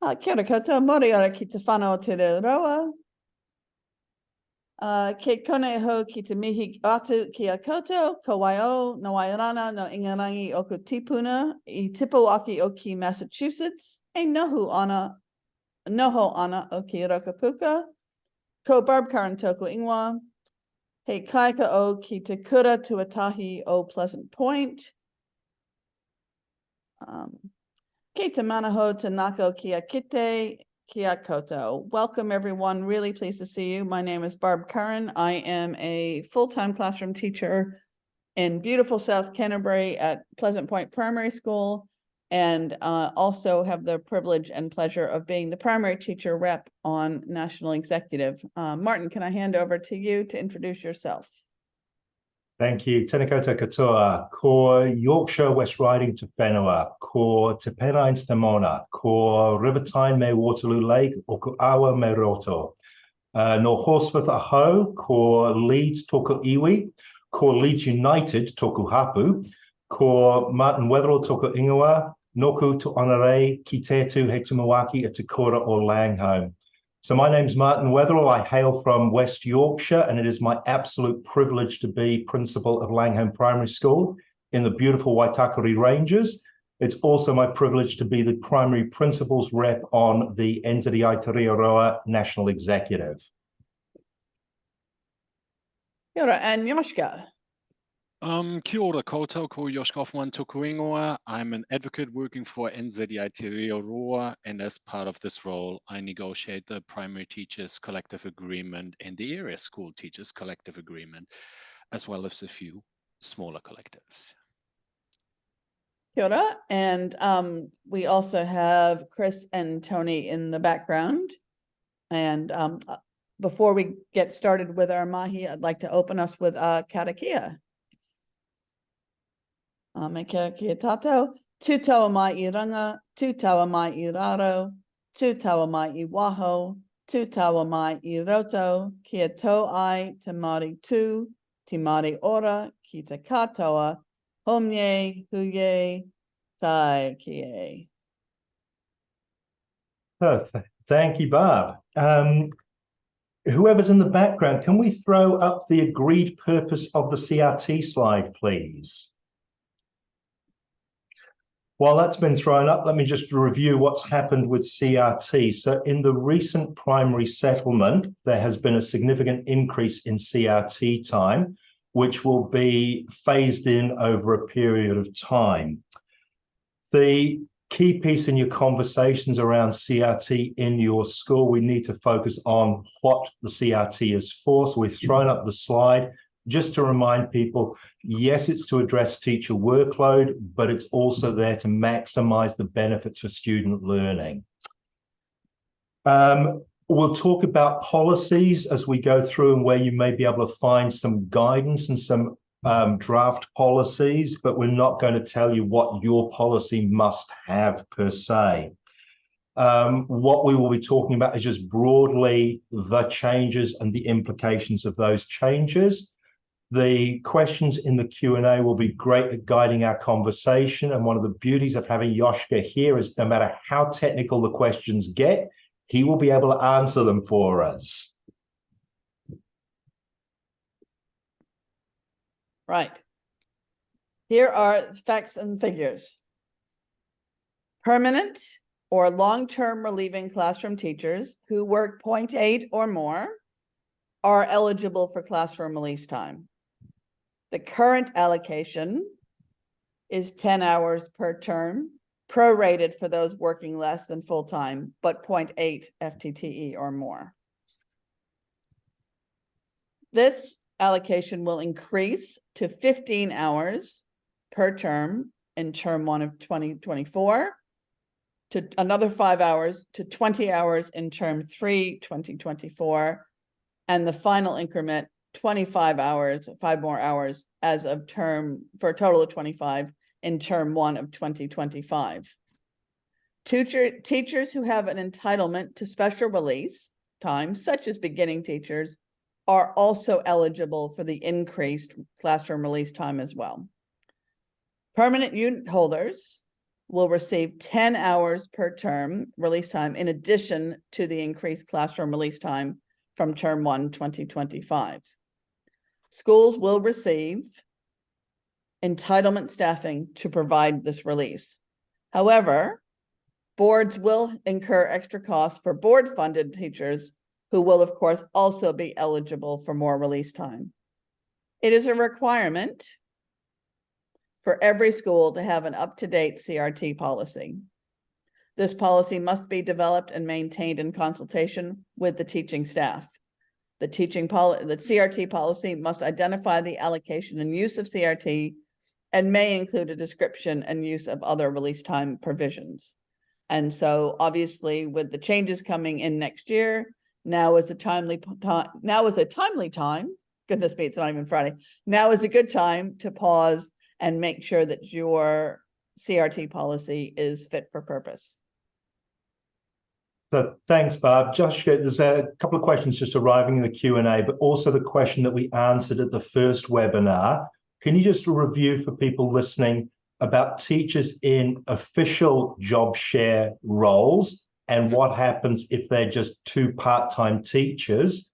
Kia ora koutou, mori ora ki te whanau te roa. Ke kone ho ki te mihi atu ki a koutou, ko waio, no wairana, no ingarangi o ku tipuna, I tipu aki o ki Massachusetts, e noho ana o ki Rokapuka, ko Barb Curran toku ingoa, he kaika o ki te kura tuatahi o Pleasant Point, Ke te manaho te nako kia kite, kia koto. Welcome everyone, really pleased to see you. My name is Barb Curran. I am a full-time classroom teacher in beautiful South Canterbury at Pleasant Point Primary School, and also have the privilege and pleasure of being the primary teacher rep on National Executive. Martin, can I hand over to you to introduce yourself? Thank you. Tēnā koutou katoa. Ko Yorkshire West Riding te whenua, ko te Pennines te Mona, ko River Tyne me Waterloo Lake, o ko Awa me Roto. No Horsforth a Ho, ko Leeds tōku iwi, ko Leeds United tōku hapu, ko Martin Wetherill tōku ingoa, noku to honoré ki tētū he tumawaki at te kora o Langholm. So my name's Martin Wetherill. I hail from West Yorkshire, and it is my absolute privilege to be principal of Langholm Primary School in the beautiful Waitakere Ranges. It's also my privilege to be the primary principal's rep on the NZI Te Reo National Executive. Kia ora, and Yoshka. Kia ora koutou, ko Yoshka Hoffman toku ingoa. I'm an advocate working for NZI Te Reo Roa, and as part of this role, I negotiate the Primary Teachers Collective Agreement and the Area School Teachers Collective Agreement, as well as a few smaller collectives. Kia ora, and we also have Chris and Tony in the background. And before we get started with our mahi, I'd like to open us with karakia. Me karakia tātou, tū taua mai I ranga, tū taua mai I raro, tū taua mai I waho, tū taua mai I roto, kia tau ai te Māori tū, te Māori ora, ki te katoa, homye, huye, tai kie. Thank you, Barb. Whoever's in the background, can we throw up the agreed purpose of the CRT slide, please? While that's been thrown up, let me just review what's happened with CRT. So in the recent primary settlement, there has been a significant increase in CRT time, which will be phased in over a period of time. The key piece in your conversations around CRT in your school, we need to focus on what the CRT is for. So we've thrown up the slide just to remind people, yes, it's to address teacher workload, but it's also there to maximize the benefits for student learning. We'll talk about policies as we go through and where you may be able to find some guidance and some draft policies, but we're not going to tell you what your policy must have per se. What we will be talking about is just broadly the changes and the implications of those changes. The questions in the Q&A will be great at guiding our conversation, and one of the beauties of having Yoshka here is no matter how technical the questions get, he will be able to answer them for us. Right. Here are facts and figures. Permanent or long-term relieving classroom teachers who work 0.8 or more are eligible for classroom release time. The current allocation is 10 hours per term, prorated for those working less than full-time, but 0.8 FTTE or more. This allocation will increase to 15 hours per term in term 1 of 2024, to another 5 hours to 20 hours in term 3, 2024, and the final increment 25 hours, 5 more hours as of term, for a total of 25 in term 1 of 2025. Teachers who have an entitlement to special release time, such as beginning teachers, are also eligible for the increased classroom release time as well. Permanent unit holders will receive 10 hours per term release time in addition to the increased classroom release time from term 1, 2025. Schools will receive entitlement staffing to provide this release. However, boards will incur extra costs for board-funded teachers who will, of course, also be eligible for more release time. It is a requirement for every school to have an up-to-date CRT policy. This policy must be developed and maintained in consultation with the teaching staff. The CRT policy must identify the allocation and use of CRT and may include a description and use of other release time provisions. And so obviously with the changes coming in next year, now is a timely time, goodness me, it's not even Friday. Now is a good time to pause and make sure that your CRT policy is fit for purpose. So thanks, Barb. Josh, there's a couple of questions just arriving in the Q&A, but also the question that we answered at the first webinar. Can you just review for people listening about teachers in official job share roles and what happens if they're just two part-time teachers?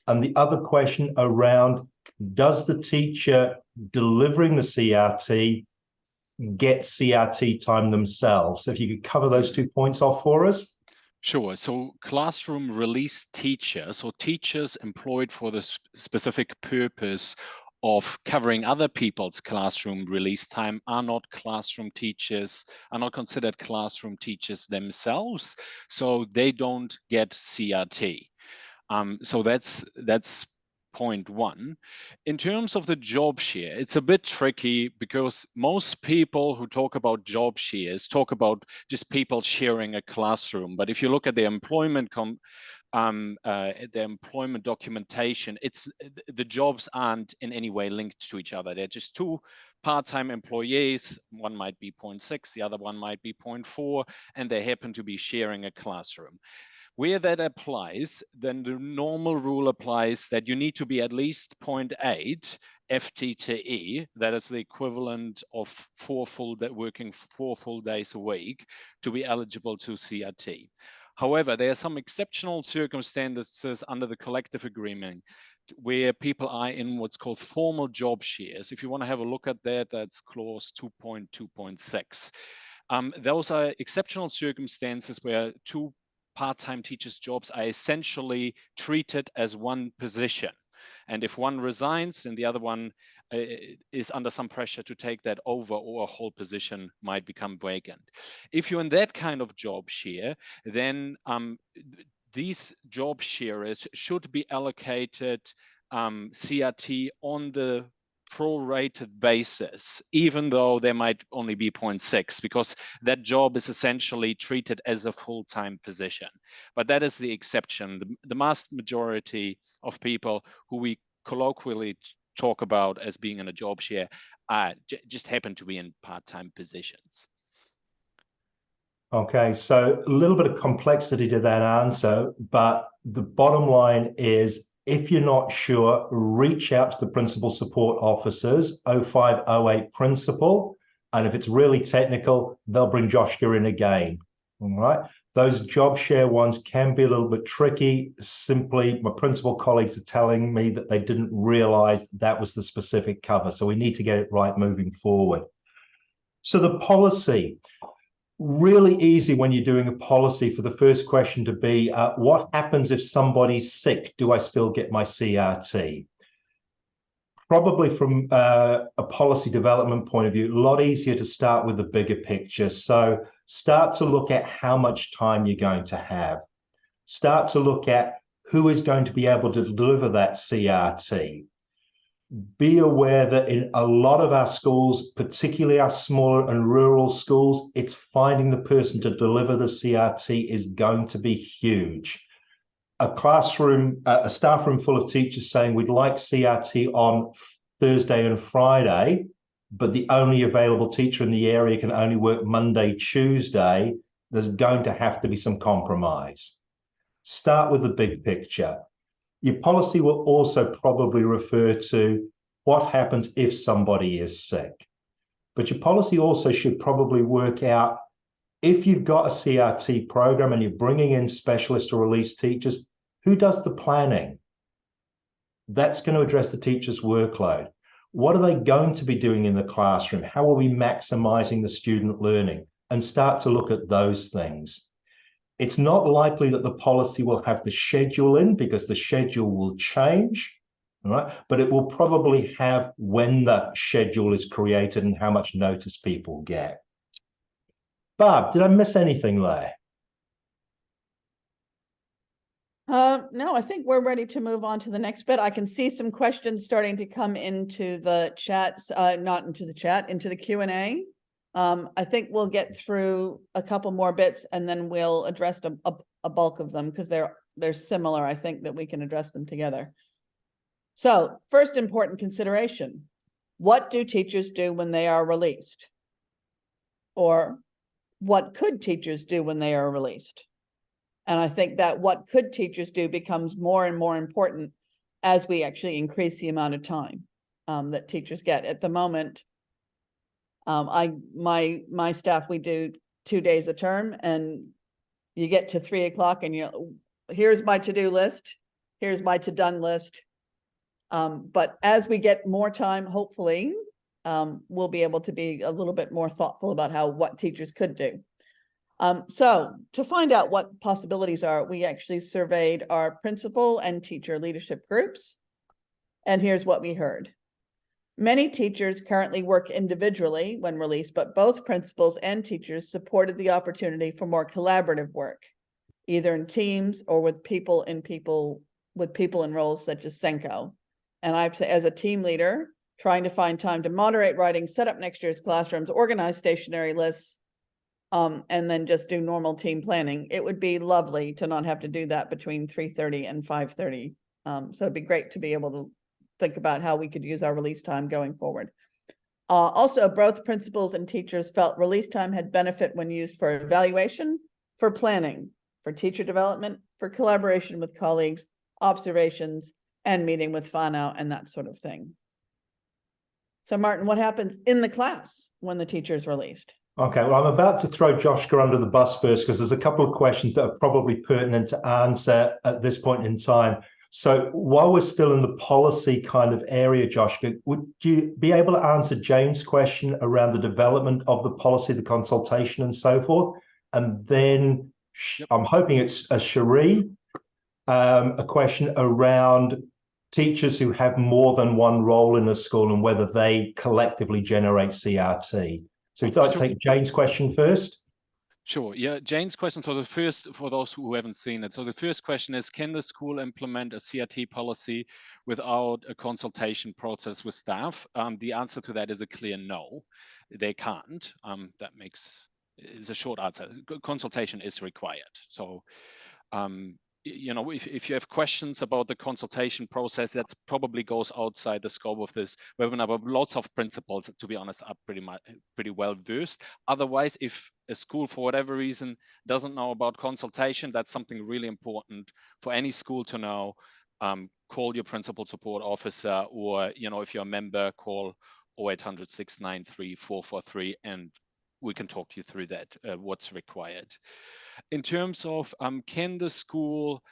And the other question around, does the teacher delivering the CRT get CRT time themselves? So if you could cover those 2 points off for us. Sure. So classroom release teachers or teachers employed for the specific purpose of covering other people's classroom release time are not classroom teachers, are not considered classroom teachers themselves. So they don't get CRT. So that's point one. In terms of the job share, it's a bit tricky because most people who talk about job shares talk about just people sharing a classroom. But if you look at the employment documentation, the jobs aren't in any way linked to each other. They're just two part-time employees. One might be 0.6, the other one might be 0.4, and they happen to be sharing a classroom. Where that applies, then the normal rule applies that you need to be at least 0.8 FTTE, that is the equivalent of working 4 full days a week, to be eligible to CRT. However, there are some exceptional circumstances under the collective agreement where people are in what's called formal job shares. If you want to have a look at that, that's clause 2.2.6. Those are exceptional circumstances where two part-time teachers' jobs are essentially treated as one position. And if one resigns and the other one is under some pressure to take that over, or a whole position might become vacant. If you're in that kind of job share, then these job sharers should be allocated CRT on the prorated basis, even though there might only be 0.6, because that job is essentially treated as a full-time position. But that is the exception. The vast majority of people who we colloquially talk about as being in a job share just happen to be in part-time positions. Okay, so a little bit of complexity to that answer, but the bottom line is, if you're not sure, reach out to the principal support officers, 0508 principal, and if it's really technical, they'll bring Joshua in again. All right. Those job share ones can be a little bit tricky. Simply, my principal colleagues are telling me that they didn't realize that was the specific cover. So we need to get it right moving forward. So the policy, really easy when you're doing a policy for the first question to be, what happens if somebody's sick? Do I still get my CRT? Probably from a policy development point of view, a lot easier to start with the bigger picture. So start to look at how much time you're going to have. Start to look at who is going to be able to deliver that CRT. Be aware that in a lot of our schools, particularly our smaller and rural schools, it's finding the person to deliver the CRT is going to be huge. A classroom, a staff room full of teachers saying we'd like CRT on Thursday and Friday, but the only available teacher in the area can only work Monday, Tuesday, there's going to have to be some compromise. Start with the big picture. Your policy will also probably refer to what happens if somebody is sick. But your policy also should probably work out if you've got a CRT program and you're bringing in specialist or release teachers, who does the planning? That's going to address the teacher's workload. What are they going to be doing in the classroom? How are we maximizing the student learning? And start to look at those things. It's not likely that the policy will have the schedule in because the schedule will change, right? But it will probably have when the schedule is created and how much notice people get. Barb, did I miss anything there? No, I think we're ready to move on to the next bit. I can see some questions starting to come into the chat, not into the chat, into the Q&A. I think we'll get through a couple more bits and then we'll address a bulk of them because they're similar. I think that we can address them together. So first important consideration, what do teachers do when they are released? Or what could teachers do when they are released? And I think that what could teachers do becomes more and more important as we actually increase the amount of time that teachers get. At the moment, my staff, we do 2 days a term, and you get to 3 o'clock and here's my to-do list, here's my to-done list. But as we get more time, hopefully, we'll be able to be a little bit more thoughtful about what teachers could do. So to find out what possibilities are, we actually surveyed our principal and teacher leadership groups. And here's what we heard. Many teachers currently work individually when released, but both principals and teachers supported the opportunity for more collaborative work, either in teams or with people in roles such as Senko. And I'd say as a team leader, trying to find time to moderate writing, set up next year's classrooms, organize stationery lists, and then just do normal team planning. It would be lovely to not have to do that between 3:30 and 5:30. So it'd be great to be able to think about how we could use our release time going forward. Also, both principals and teachers felt release time had benefit when used for evaluation, for planning, for teacher development, for collaboration with colleagues, observations, and meeting with whānau and that sort of thing. So Martin, what happens in the class when the teacher is released? Okay, well, I'm about to throw Joshka under the bus first because there's a couple of questions that are probably pertinent to answer at this point in time. So while we're still in the policy kind of area, Joshka, would you be able to answer Jane's question around the development of the policy, the consultation and so forth? And then I'm hoping it's a Cherie, a question around teachers who have more than one role in a school and whether they collectively generate CRT. So we'd like to take Jane's question first. Sure. Yeah, Jane's question. So the first, for those who haven't seen it, so the first question is, can the school implement a CRT policy without a consultation process with staff? The answer to that is a clear no. They can't. That is a short answer. Consultation is required. So you know, if you have questions about the consultation process, that probably goes outside the scope of this webinar, but lots of principals, to be honest, are pretty well versed. Otherwise, if a school, for whatever reason, doesn't know about consultation, that's something really important for any school to know. Call your principal support officer, or, you know, if you're a member, call 0800 693 443, and we can talk you through that, what's required. In terms of can the school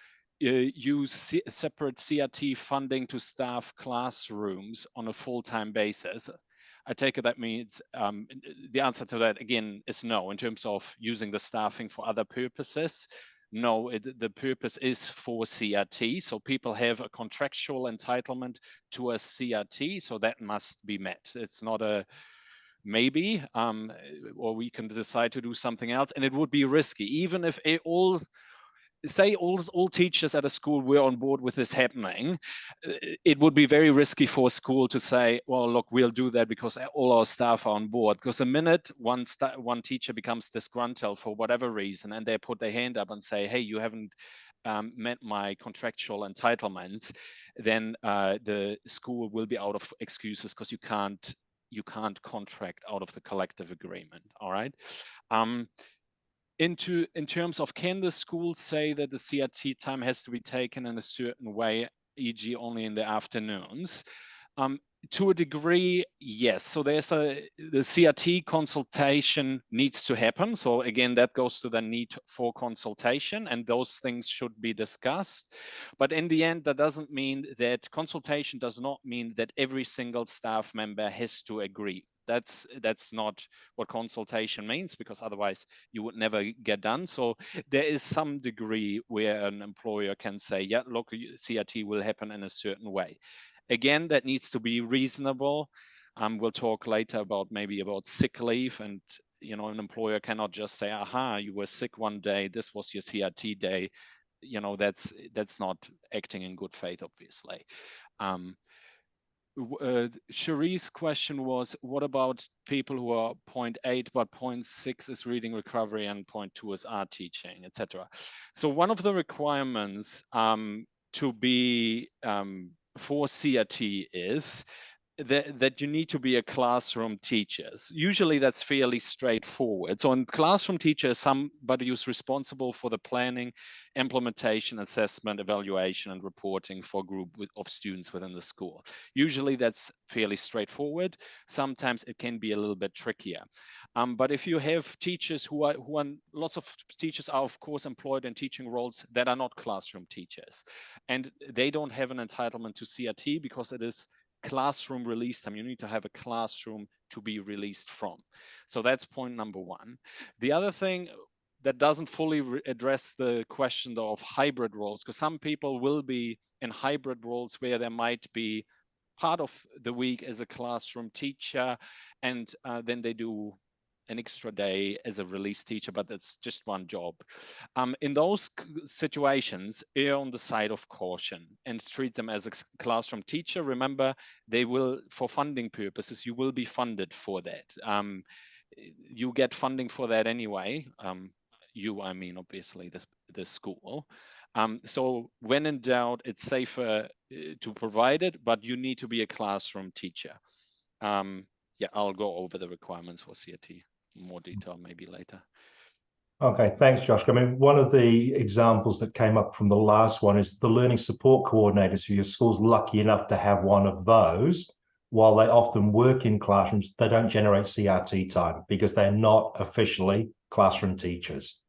use separate CRT funding to staff classrooms on a full-time basis? I take it that means the answer to that, again, is no. In terms of using the staffing for other purposes, no, the purpose is for CRT. So people have a contractual entitlement to a CRT, so that must be met. It's not a maybe, or we can decide to do something else, and it would be risky. Even if all teachers at a school were on board with this happening, it would be very risky for a school to say, well, look, we'll do that because all our staff are on board. Because the minute one teacher becomes disgruntled for whatever reason, and they put their hand up and say, hey, you haven't met my contractual entitlements, then the school will be out of excuses, because you can't contract out of the collective agreement. All right. In terms of, can the school say that the CRT time has to be taken in a certain way, e.g. only in the afternoons? To a degree, yes. So the CRT consultation needs to happen. So again, that goes to the need for consultation, and those things should be discussed. But in the end, that doesn't mean that consultation does not mean that every single staff member has to agree. That's not what consultation means, because otherwise you would never get done. So there is some degree where an employer can say, yeah, look, CRT will happen in a certain way. Again, that needs to be reasonable. We'll talk later about maybe about sick leave, and an employer cannot just say, aha, you were sick one day, this was your CRT day. That's not acting in good faith, obviously. Cherie's question was, what about people who are 0.8 but 0.6 is reading recovery and 0.2 is art teaching, etc. So one of the requirements to be for CRT is that you need to be a classroom teacher. Usually that's fairly straightforward. So a classroom teacher is somebody who's responsible for the planning, implementation, assessment, evaluation, and reporting for a group of students within the school. Usually that's fairly straightforward. Sometimes it can be a little bit trickier. But if you have teachers lots of teachers are of course employed in teaching roles that are not classroom teachers, and they don't have an entitlement to CRT because it is classroom release time. You need to have a classroom to be released from. So that's point number one. The other thing that doesn't fully address the question though of hybrid roles, because some people will be in hybrid roles where there might be part of the week as a classroom teacher, and then they do an extra day as a release teacher, but that's just one job. In those situations, err on the side of caution and treat them as a classroom teacher. Remember, they will, for funding purposes, you will be funded for that. You get funding for that anyway. I mean, obviously, the school. So when in doubt, it's safer to provide it, but you need to be a classroom teacher. Yeah, I'll go over the requirements for CRT in more detail maybe later. Okay, thanks, Josh. I mean, one of the examples that came up from the last one is the learning support coordinators. If your school's lucky enough to have one of those, while they often work in classrooms, they don't generate CRT time because they're not officially classroom teachers.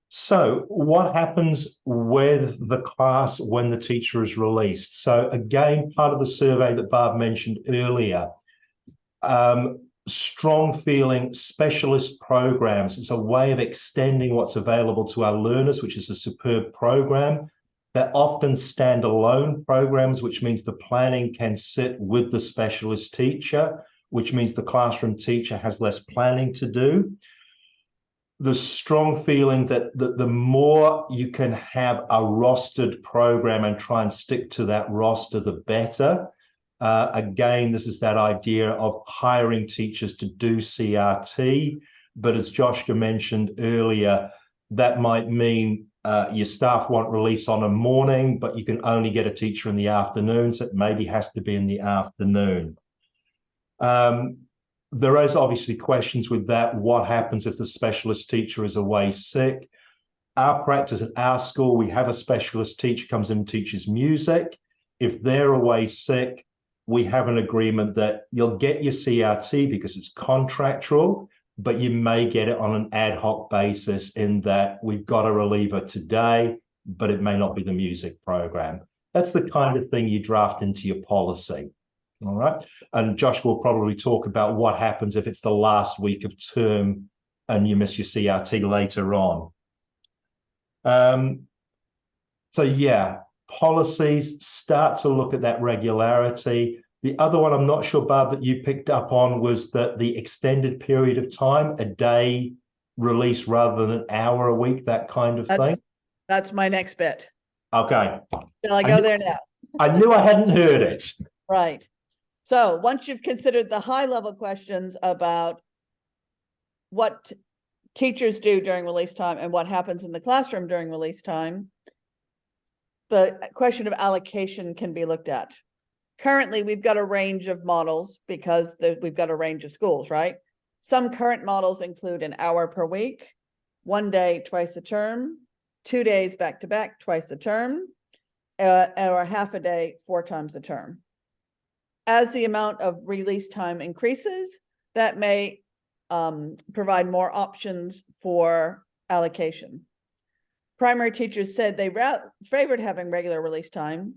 So what happens with the class when the teacher is released? So again, part of the survey that Barb mentioned earlier, strong feeling specialist programs. It's a way of extending what's available to our learners, which is a superb program. They're often standalone programs, which means the planning can sit with the specialist teacher, which means the classroom teacher has less planning to do. The strong feeling that the more you can have a rostered program and try and stick to that roster, the better. Again, this is that idea of hiring teachers to do CRT. But as Joshua mentioned earlier, that might mean your staff won't release on a morning, but you can only get a teacher in the afternoon, so it maybe has to be in the afternoon. There is obviously questions with that. What happens if the specialist teacher is away sick? Our practice at our school, we have a specialist teacher comes in and teaches music. If they're away sick, we have an agreement that you'll get your CRT because it's contractual, but you may get it on an ad hoc basis in that we've got a reliever today, but it may not be the music program. That's the kind of thing you draft into your policy. All right. And Josh will probably talk about what happens if it's the last week of term and you miss your CRT later on. So yeah, policies, start to look at that regularity. The other one I'm not sure, Barb, that you picked up on was that the extended period of time, a day release rather than an hour a week, that kind of thing. That's my next bit. Okay. Shall I go there now? I knew I hadn't heard it. Right. So once you've considered the high level questions about what teachers do during release time and what happens in the classroom during release time, the question of allocation can be looked at. Currently, we've got a range of models because we've got a range of schools, right? Some current models include an hour per week, 1 day twice a term, 2 days back to back twice a term, or half a day 4 times a term. as the amount of release time increases, that may provide more options for allocation. Primary teachers said they favored having regular release time,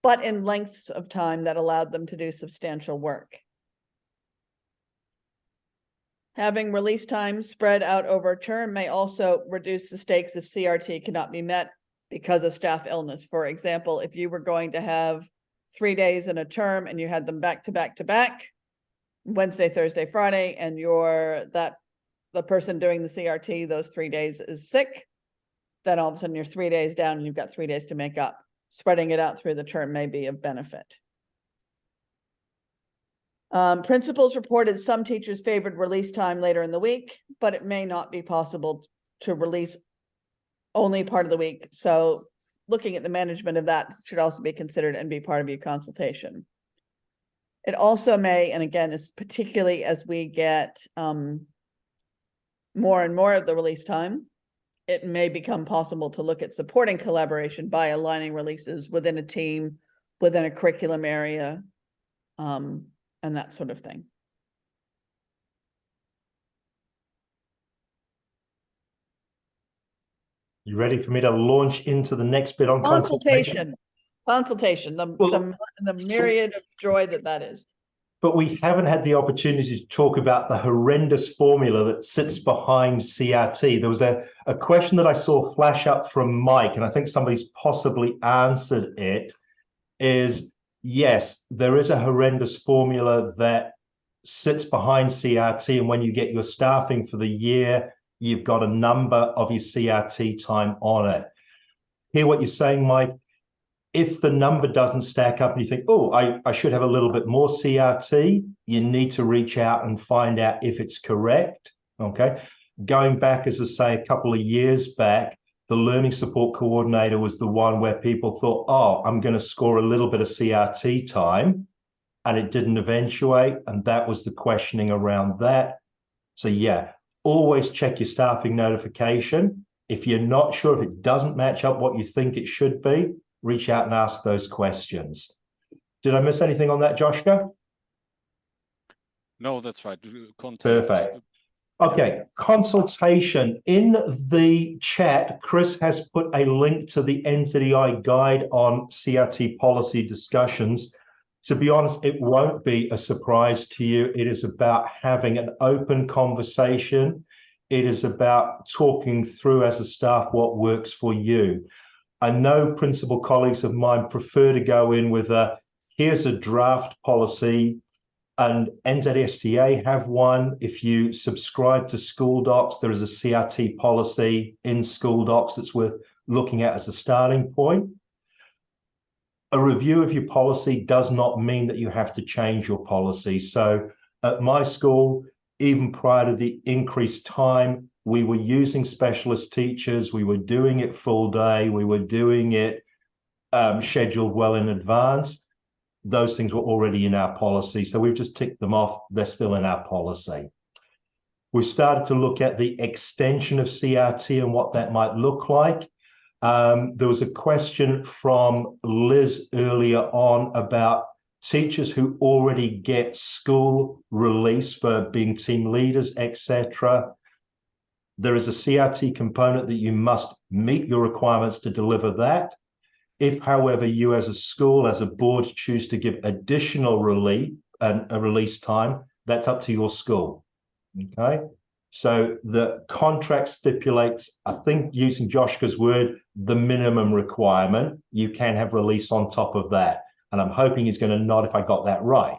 but in lengths of time that allowed them to do substantial work. Having release time spread out over a term may also reduce the stakes if CRT cannot be met because of staff illness. For example, if you were going to have 3 days in a term and you had them back to back to back, Wednesday, Thursday, Friday, and the person doing the CRT those 3 days is sick, then all of a sudden you're 3 days down and you've got 3 days to make up. Spreading it out through the term may be of benefit. Principals reported some teachers favored release time later in the week, but it may not be possible to release only part of the week. So looking at the management of that should also be considered and be part of your consultation. It also may, and again, is particularly as we get more and more of the release time, it may become possible to look at supporting collaboration by aligning releases within a team, within a curriculum area, and that sort of thing. You ready for me to launch into the next bit on consultation? Consultation, the myriad of joy that is. But we haven't had the opportunity to talk about the horrendous formula that sits behind CRT. There was a question that I saw flash up from Mike, and I think somebody's possibly answered it, is yes, there is a horrendous formula that sits behind CRT, and when you get your staffing for the year, you've got a number of your CRT time on it. Hear what you're saying, Mike. If the number doesn't stack up and you think, oh, I should have a little bit more CRT, you need to reach out and find out if it's correct, okay? Going back, as I say, a couple of years back, the learning support coordinator was the one where people thought, oh, I'm going to score a little bit of CRT time, and it didn't eventuate, and that was the questioning around that. So yeah, always check your staffing notification. If you're not sure, if it doesn't match up what you think it should be, reach out and ask those questions. Did I miss anything on that, Joshka? No, that's right. Perfect. Okay, consultation. In the chat, Chris has put a link to the NZEI guide on CRT policy discussions. To be honest, it won't be a surprise to you. It is about having an open conversation. It is about talking through as a staff what works for you. I know principal colleagues of mine prefer to go in with here's a draft policy, and NZSTA have one. If you subscribe to School Docs, there is a CRT policy in School Docs that's worth looking at as a starting point. A review of your policy does not mean that you have to change your policy. So at my school, even prior to the increased time, we were using specialist teachers. We were doing it full day. We were doing it scheduled well in advance. Those things were already in our policy. So we've just ticked them off. They're still in our policy. We started to look at the extension of CRT and what that might look like. There was a question from Liz earlier on about teachers who already get school release for being team leaders, etc. There is a CRT component that you must meet your requirements to deliver that. If, however, you as a school, as a board, choose to give additional relief and a release time, that's up to your school, okay? So the contract stipulates, I think using Joshka's word, the minimum requirement. You can have release on top of that. And I'm hoping he's going to nod if I got that right.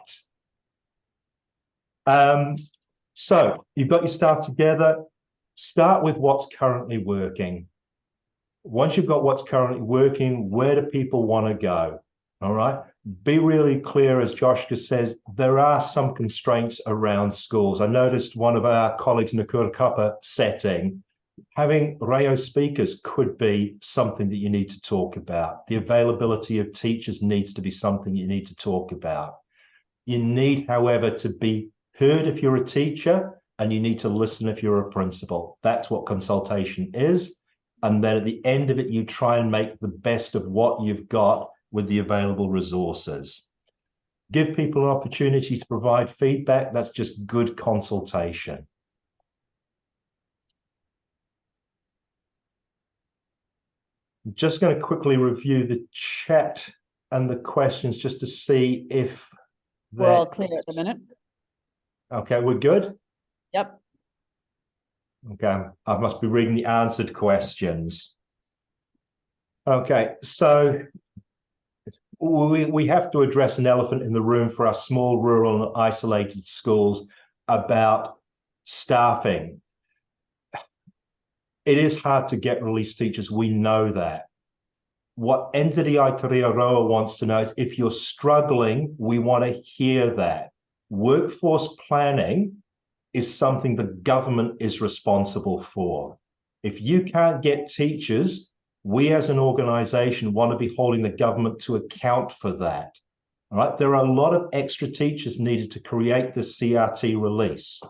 So you've got your staff together. Start with what's currently working. Once you've got what's currently working, where do people want to go? All right. Be really clear, as Joshka says, there are some constraints around schools. I noticed one of our colleagues in the Kura Kappa setting, having Reo speakers could be something that you need to talk about. The availability of teachers needs to be something you need to talk about. You need, however, to be heard if you're a teacher, and you need to listen if you're a principal. That's what consultation is. And then at the end of it, you try and make the best of what you've got with the available resources. Give people an opportunity to provide feedback. That's just good consultation. I'm just going to quickly review the chat and the questions just to see if We're all clear at the minute. Okay, we're good? Yep. Okay, I must be reading the answered questions. Okay, so we have to address an elephant in the room for our small, rural, and isolated schools about staffing. It is hard to get release teachers, we know that. What NZI Te Reo wants to know is if you're struggling, we want to hear that. Workforce planning is something the government is responsible for. If you can't get teachers, we as an organization want to be holding the government to account for that. All right, there are a lot of extra teachers needed to create the CRT release.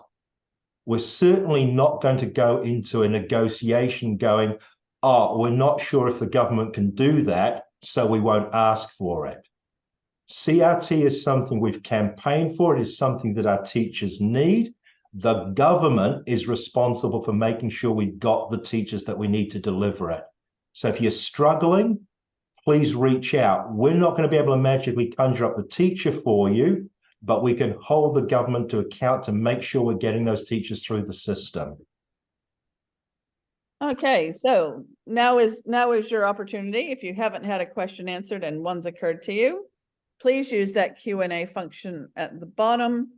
We're certainly not going to go into a negotiation going, oh, we're not sure if the government can do that, so we won't ask for it. CRT is something we've campaigned for. It is something that our teachers need. The government is responsible for making sure we've got the teachers that we need to deliver it. So if you're struggling, please reach out. We're not going to be able to magically conjure up the teacher for you, but we can hold the government to account to make sure we're getting those teachers through the system. Okay, so now is your opportunity. If you haven't had a question answered and one's occurred to you, please use that Q&A function at the bottom.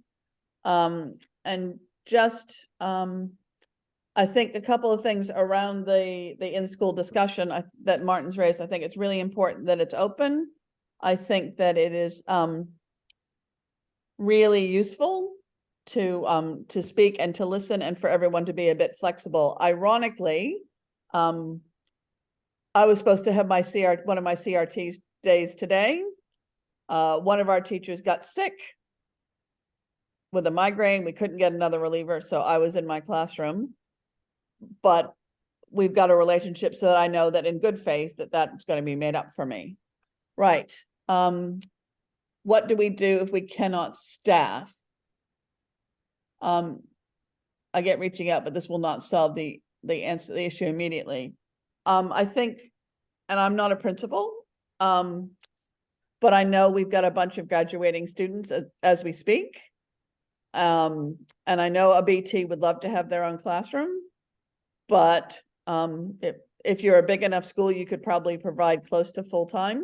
And just, I think a couple of things around the in-school discussion that Martin's raised. I think it's really important that it's open. I think that it is really useful to speak and to listen and for everyone to be a bit flexible. Ironically, I was supposed to have my one of my CRT days today. One of our teachers got sick with a migraine. We couldn't get another reliever, so I was in my classroom. But we've got a relationship so that I know that in good faith that's going to be made up for me. Right. What do we do if we cannot staff? I get reaching out, but this will not solve the issue immediately. I think, and I'm not a principal, but I know we've got a bunch of graduating students as we speak. And I know a BT would love to have their own classroom, but if you're a big enough school, you could probably provide close to full-time.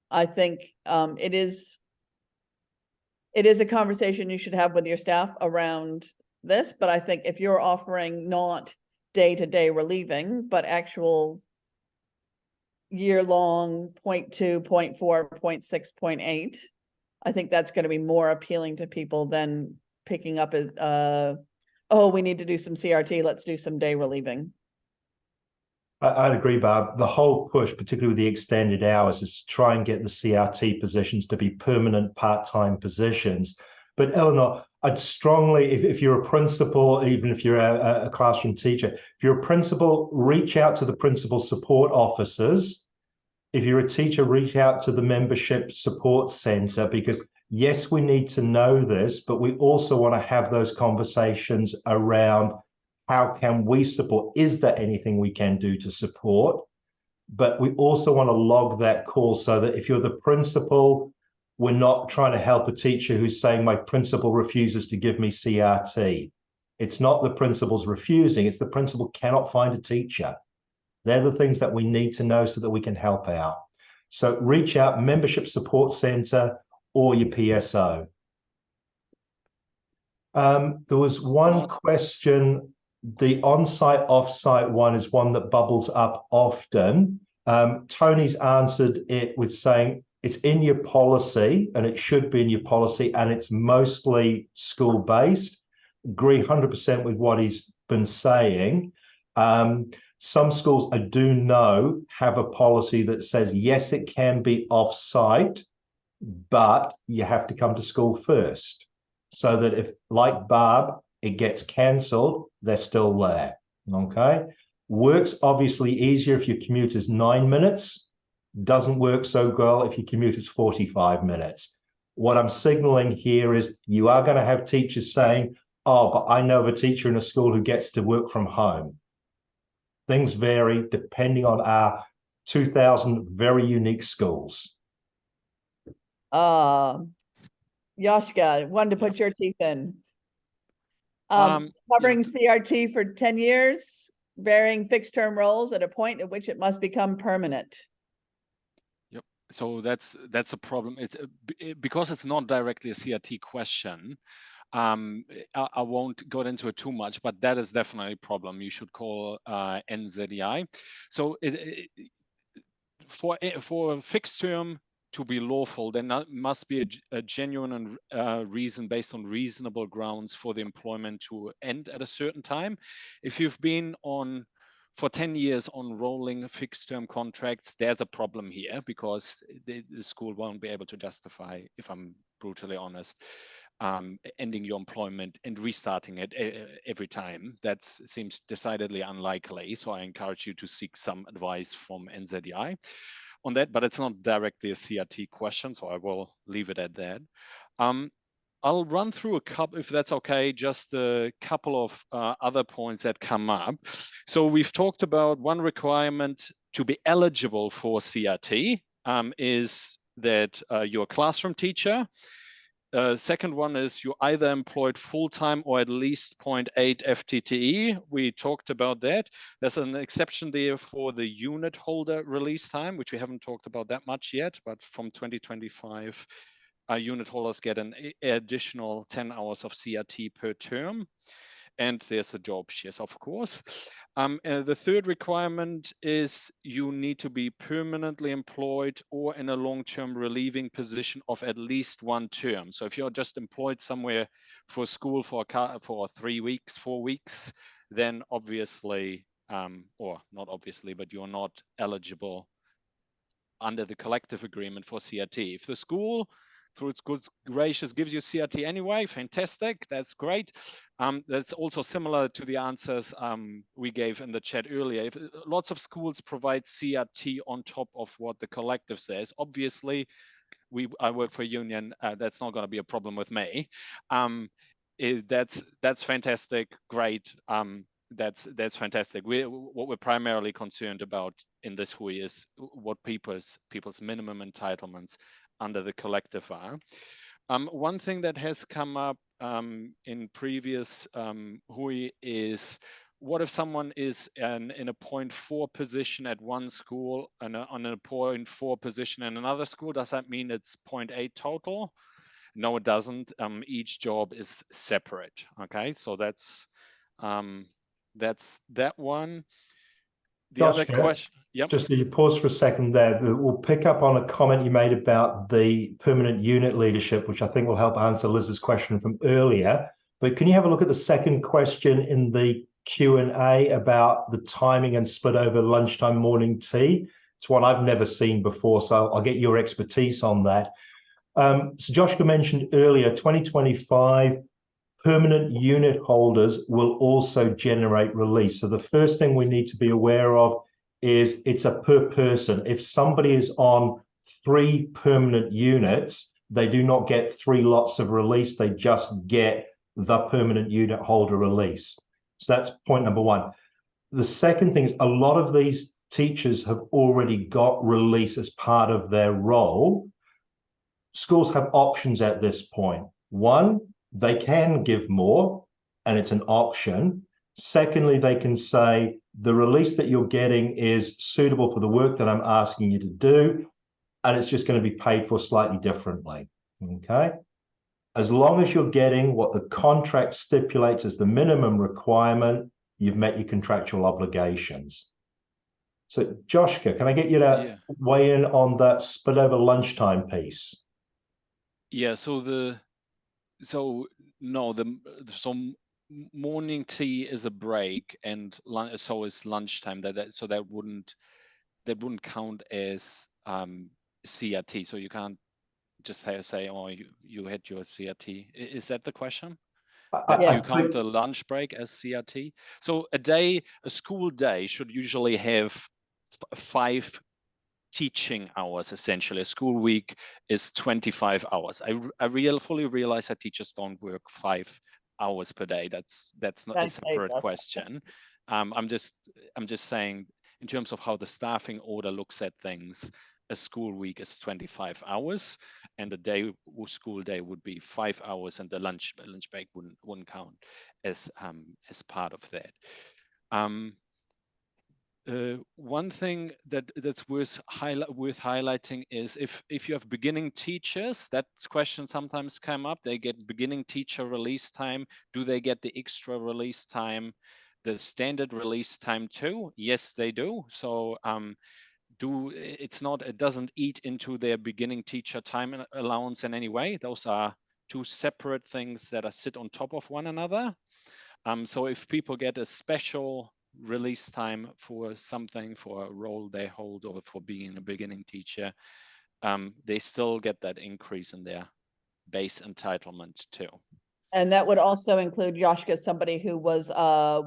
I think it is a conversation you should have with your staff around this, but I think if you're offering not day-to-day relieving, but actual year-long 0.2, 0.4, 0.6, 0.8, I think that's going to be more appealing to people than picking up oh, we need to do some CRT, let's do some day relieving. I'd agree, Barb. The whole push, particularly with the extended hours, is to try and get the CRT positions to be permanent part-time positions. But Eleanor, I'd strongly, if you're a principal, even if you're a classroom teacher, if you're a principal, reach out to the principal support officers. If you're a teacher, reach out to the membership support center, because yes, we need to know this, but we also want to have those conversations around how can we support? Is there anything we can do to support? But we also want to log that call so that if you're the principal, we're not trying to help a teacher who's saying my principal refuses to give me CRT. It's not the principal's refusing, it's the principal cannot find a teacher. They're the things that we need to know so that we can help out. So reach out, membership support center or your PSO. There was one question. The on-site, off-site one is one that bubbles up often. Tony's answered it with saying it's in your policy and it should be in your policy and it's mostly school-based. Agree 100% with what he's been saying. Some schools I do know have a policy that says, yes, it can be off-site, but you have to come to school first. So that if, like Barb, it gets cancelled, they're still there, okay? Works obviously easier if your commute is 9 minutes. Doesn't work so well if your commute is 45 minutes. What I'm signaling here is you are going to have teachers saying, oh, but I know of a teacher in a school who gets to work from home. Things vary depending on our 2,000 very unique schools. Yoshka, one to put your teeth in. Yeah. Covering CRT for 10 years, varying fixed term roles at a point at which it must become permanent. Yep. So that's a problem. It's because it's not directly a CRT question. I won't go into it too much, but that is definitely a problem. You should call NZEI. So for a fixed term to be lawful, there must be a genuine reason based on reasonable grounds for the employment to end at a certain time. If you've been on for 10 years on rolling fixed term contracts, there's a problem here because the school won't be able to justify, if I'm brutally honest, ending your employment and restarting it every time. That seems decidedly unlikely. So I encourage you to seek some advice from NZEI on that, but it's not directly a CRT question, so I will leave it at that. I'll run through a couple, if that's okay, just a couple of other points that come up. So we've talked about one requirement to be eligible for CRT is that you're a classroom teacher. Second one is you're either employed full-time or at least 0.8 FTTE. We talked about that. There's an exception there for the unit holder release time, which we haven't talked about that much yet, but from 2025, unit holders get an additional 10 hours of CRT per term. And there's a job shares, of course. The third requirement is you need to be permanently employed or in a long-term relieving position of at least one term. So if you're just employed somewhere for school for 3 weeks, 4 weeks, then obviously, or not obviously, but you're not eligible under the collective agreement for CRT. If the school, through its good gracious, gives you CRT anyway, fantastic, that's great. That's also similar to the answers we gave in the chat earlier. If lots of schools provide CRT on top of what the collective says, obviously, I work for a union, that's not going to be a problem with me. That's fantastic, great. That's fantastic. What we're primarily concerned about in this WHOI is what people's minimum entitlements under the collective are. One thing that has come up in previous WHOI is, what if someone is in a 0.4 position at one school and on a 0.4 position in another school? Does that mean it's 0.8 total? No, it doesn't. Each job is separate. Okay, so that's that one. The other question, yep. Just you pause for a second there. We'll pick up on a comment you made about the permanent unit leadership, which I think will help answer Liz's question from earlier. But can you have a look at the second question in the Q&A about the timing and split over lunchtime morning tea? It's one I've never seen before, so I'll get your expertise on that. So Joshua mentioned earlier, 2025, permanent unit holders will also generate release. So the first thing we need to be aware of is it's a per person. If somebody is on 3 permanent units, they do not get 3 lots of release. They just get the permanent unit holder release. So that's point number one. The second thing is a lot of these teachers have already got release as part of their role. Schools have options at this point. One, they can give more, and it's an option. Secondly, they can say, the release that you're getting is suitable for the work that I'm asking you to do, and it's just going to be paid for slightly differently, okay? As long as you're getting what the contract stipulates as the minimum requirement, you've met your contractual obligations. So, Joshka, can I get you to weigh in on that split over lunchtime piece? Yeah, so morning tea is a break, and so is lunchtime. So that wouldn't count as CRT. So you can't just say, oh, you had your CRT. Is that the question? That you count the lunch break as CRT? So a school day should usually have 5 teaching hours, essentially. A school week is 25 hours. I fully realize that teachers don't work 5 hours per day. That's not a Thanks, Dave. separate question. I'm just saying, in terms of how the staffing order looks at things, a school week is 25 hours, and a school day would be 5 hours, and the lunch break wouldn't count as part of that. One thing that's worth highlighting is if you have beginning teachers, that question sometimes come up. They get beginning teacher release time. Do they get the extra release time, the standard release time too? Yes, they do. So it doesn't eat into their beginning teacher time allowance in any way. Those are two separate things that sit on top of one another. So if people get a special release time for something, for a role they hold, or for being a beginning teacher, they still get that increase in their base entitlement too. And that would also include, Yoshka, somebody who was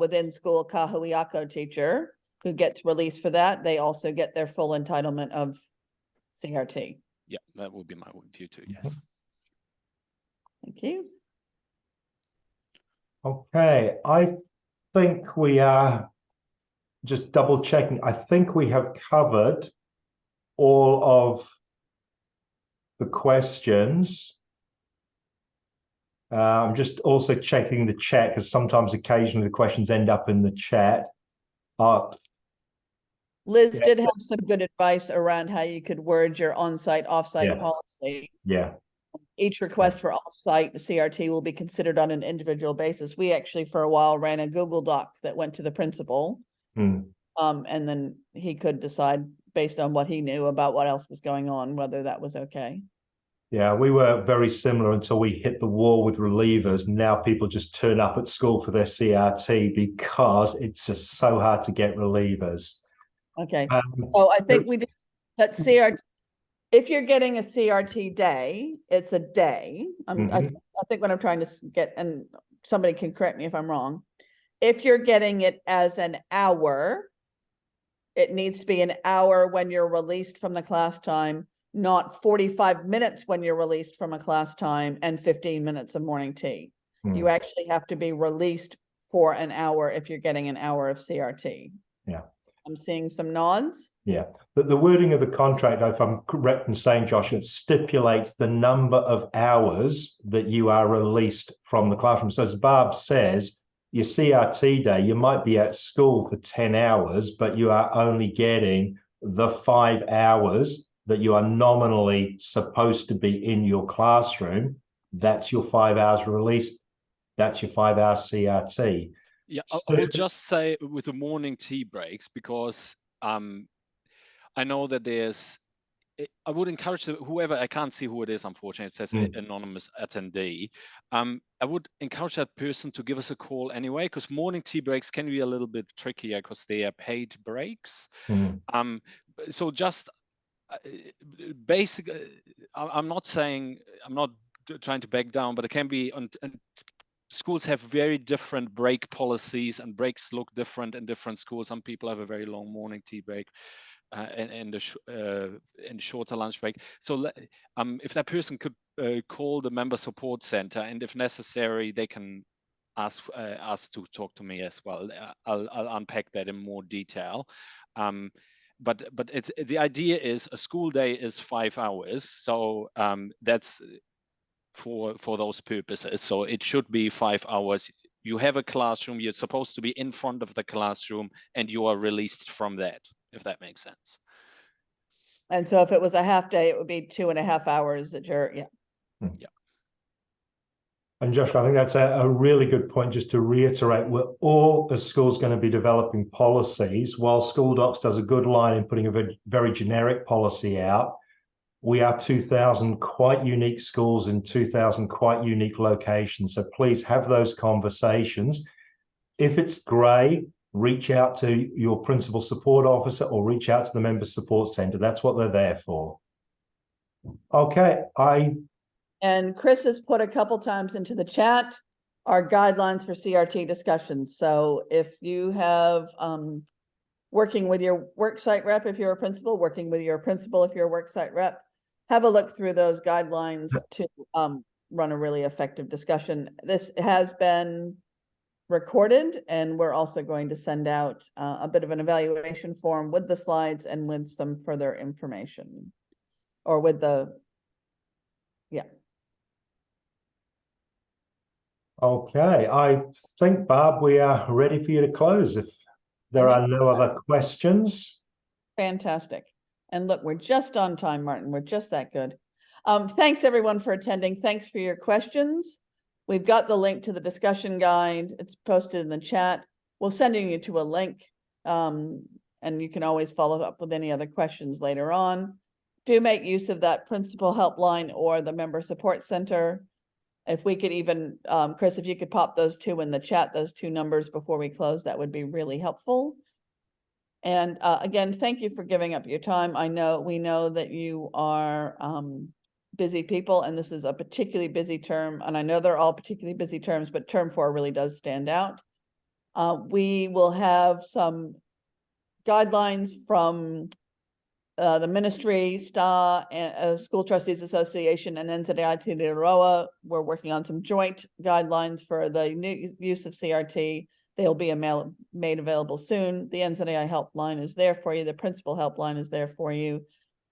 within school Kahuiako teacher who gets released for that. They also get their full entitlement of CRT. Yeah, that would be my view too, yes. Thank you. Okay, I think we are just double checking. I think we have covered all of the questions. I'm just also checking the chat because sometimes occasionally the questions end up in the chat. Liz did have some good advice around how you could word your on-site, off-site policy. Yeah. Each request for off-site CRT will be considered on an individual basis. We actually, for a while, ran a Google Doc that went to the principal. And then he could decide based on what he knew about what else was going on, whether that was okay. Yeah, we were very similar until we hit the wall with relievers. Now people just turn up at school for their CRT because it's just so hard to get relievers. Okay. So I think we just, that CRT, if you're getting a CRT day, it's a day. I think what I'm trying to get, and somebody can correct me if I'm wrong. If you're getting it as an hour, it needs to be an hour when you're released from the class time, not 45 minutes when you're released from a class time and 15 minutes of morning tea. You actually have to be released for an hour if you're getting an hour of CRT. Yeah. I'm seeing some nods. Yeah. The wording of the contract, if I'm correct in saying, Josh, it stipulates the number of hours that you are released from the classroom. So as Barb says, your CRT day, you might be at school for 10 hours, but you are only getting the 5 hours that you are nominally supposed to be in your classroom. That's your 5 hours release. That's your 5 hour CRT. Yeah, I'll just say with the morning tea breaks, because I know that I would encourage whoever, I can't see who it is, unfortunately, it says anonymous attendee. I would encourage that person to give us a call anyway, because morning tea breaks can be a little bit trickier because they are paid breaks. So just basically, I'm not trying to back down, but it can be schools have very different break policies, and breaks look different in different schools. Some people have a very long morning tea break and shorter lunch break. So if that person could call the member support center, and if necessary, they can ask to talk to me as well. I'll unpack that in more detail. But the idea is a school day is 5 hours, so that's for those purposes. So it should be 5 hours. You have a classroom, you're supposed to be in front of the classroom, and you are released from that, if that makes sense. And so if it was a half day, it would be 2.5 hours that you're, yeah. And Josh, I think that's a really good point, just to reiterate, we're all as schools going to be developing policies. While School Docs does a good line in putting a very generic policy out, we are 2,000 quite unique schools in 2,000 quite unique locations. So please have those conversations. If it's grey, reach out to your principal support officer or reach out to the member support center. That's what they're there for. Okay, And Chris has put a couple times into the chat our guidelines for CRT discussions. So if you have working with your worksite rep if you're a principal, working with your principal if you're a worksite rep. Have a look through those guidelines to run a really effective discussion. This has been recorded, and we're also going to send out a bit of an evaluation form with the slides and with some further information, or with the, yeah. Okay, I think, Barb, we are ready for you to close if there are no other questions. Fantastic. And look, we're just on time, Martin. We're just that good. Thanks everyone for attending. Thanks for your questions. We've got the link to the discussion guide. It's posted in the chat. We'll send you to a link, and you can always follow up with any other questions later on. Do make use of that principal helpline or the member support center. If we could even, Chris, if you could pop those two in the chat, those two numbers before we close, that would be really helpful. And again, thank you for giving up your time. We know that you are busy people, and this is a particularly busy term. And I know they're all particularly busy terms, but term 4 really does stand out. We will have some guidelines from the ministry, STA, and School Trustees Association, and NZI Aotearoa. We're working on some joint guidelines for the new use of CRT. They'll be made available soon. The NZI helpline is there for you. The principal helpline is there for you.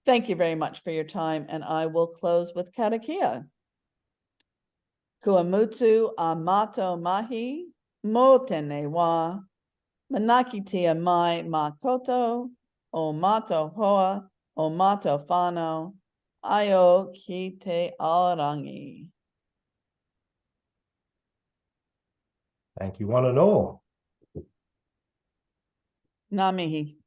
Thank you very much for your time, and I will close with karakia. Kua mutu a mato mahi, mo tene wā, manaki tia mai makoto, o mato hoa, o mato whānau, aio ki te aorangi. Thank you, one and all. Ngā mihi.